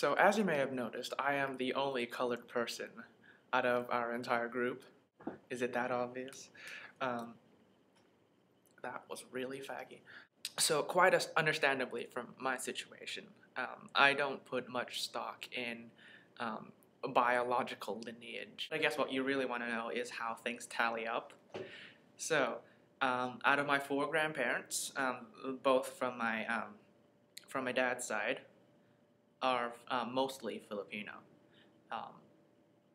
So as you may have noticed, I am the only colored person out of our entire group. Is it that obvious? Um, that was really faggy. So quite understandably from my situation, I don't put much stock in biological lineage. I guess what you really want to know is how things tally up. So out of my 4 grandparents, both from my dad's side, are mostly Filipino.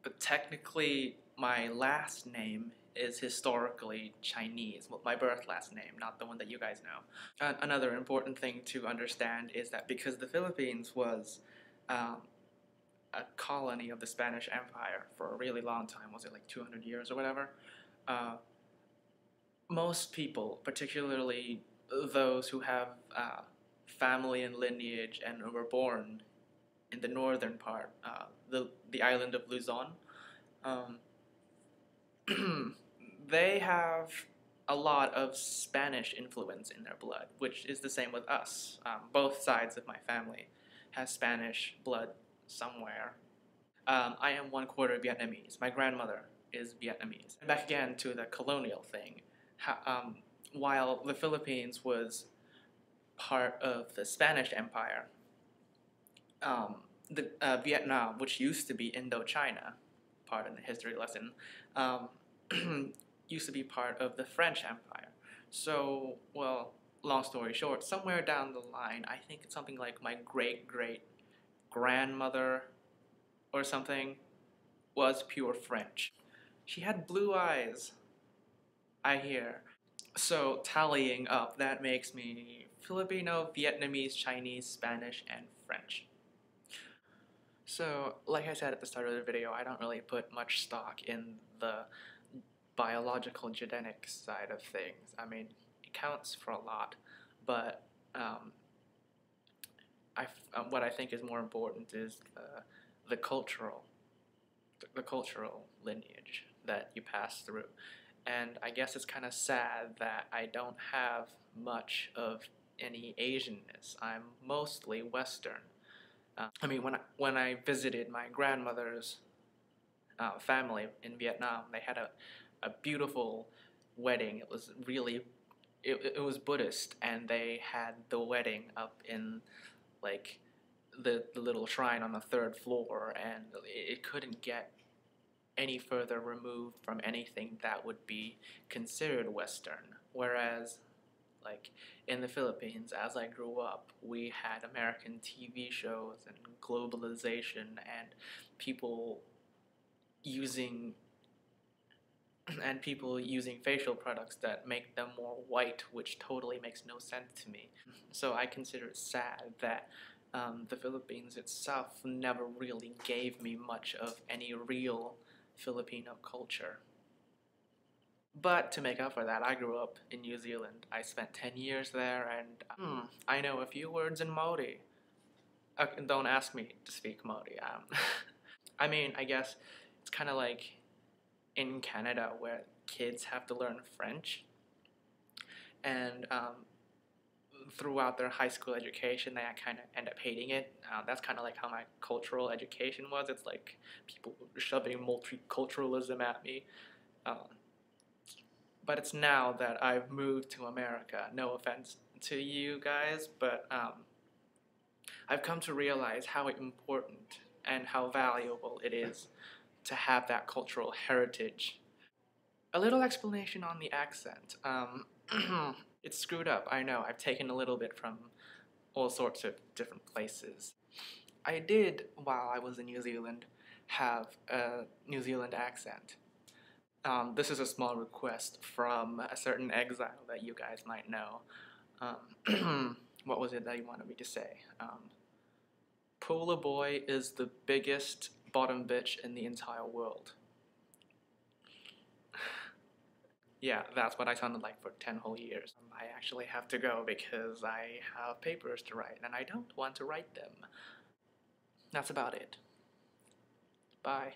But technically, my last name is historically Chinese, well, my birth last name, not the one that you guys know. Another important thing to understand is that because the Philippines was a colony of the Spanish Empire for a really long time, was it like 200 years or whatever? Most people, particularly those who have family and lineage and were born in the northern part, the island of Luzon, they have a lot of Spanish influence in their blood, which is the same with us. Both sides of my family has Spanish blood somewhere. I am 1/4 Vietnamese. My grandmother is Vietnamese. And back again to the colonial thing. While the Philippines was part of the Spanish Empire, Vietnam, which used to be Indochina, pardon the history lesson, used to be part of the French Empire. So, well, long story short, somewhere down the line, I think it's something like my great-great-grandmother or something was pure French. She had blue eyes, I hear. So, tallying up, that makes me Filipino, Vietnamese, Chinese, Spanish, and French. So, like I said at the start of the video, I don't really put much stock in the biological genetic side of things. I mean, it counts for a lot, but what I think is more important is the cultural lineage that you pass through. And I guess it's kind of sad that I don't have much of any Asianness. I'm mostly Western. I mean, when I visited my grandmother's family in Vietnam, they had a beautiful wedding. It was really, it was Buddhist, and they had the wedding up in like the little shrine on the 3rd floor, and it couldn't get any further removed from anything that would be considered Western. Whereas, like in the Philippines, as I grew up, we had American TV shows and globalization and people using facial products that make them more white, which totally makes no sense to me. So I consider it sad that the Philippines itself never really gave me much of any real Filipino culture. But to make up for that, I grew up in New Zealand. I spent 10 years there, and I know a few words in Maori. Don't ask me to speak Maori. I mean, I guess it's kind of like in Canada where kids have to learn French, and throughout their high school education they kind of end up hating it. That's kind of like how my cultural education was. It's like people shoving multiculturalism at me. But it's now that I've moved to America, no offense to you guys, but I've come to realize how important and how valuable it is to have that cultural heritage. A little explanation on the accent. It's screwed up, I know. I've taken a little bit from all sorts of different places. I did, while I was in New Zealand, have a New Zealand accent. This is a small request from a certain exile that you guys might know. What was it that he wanted me to say? Poola boy is the biggest bottom bitch in the entire world. Yeah, that's what I sounded like for 10 whole years. I actually have to go because I have papers to write and I don't want to write them. That's about it. Bye.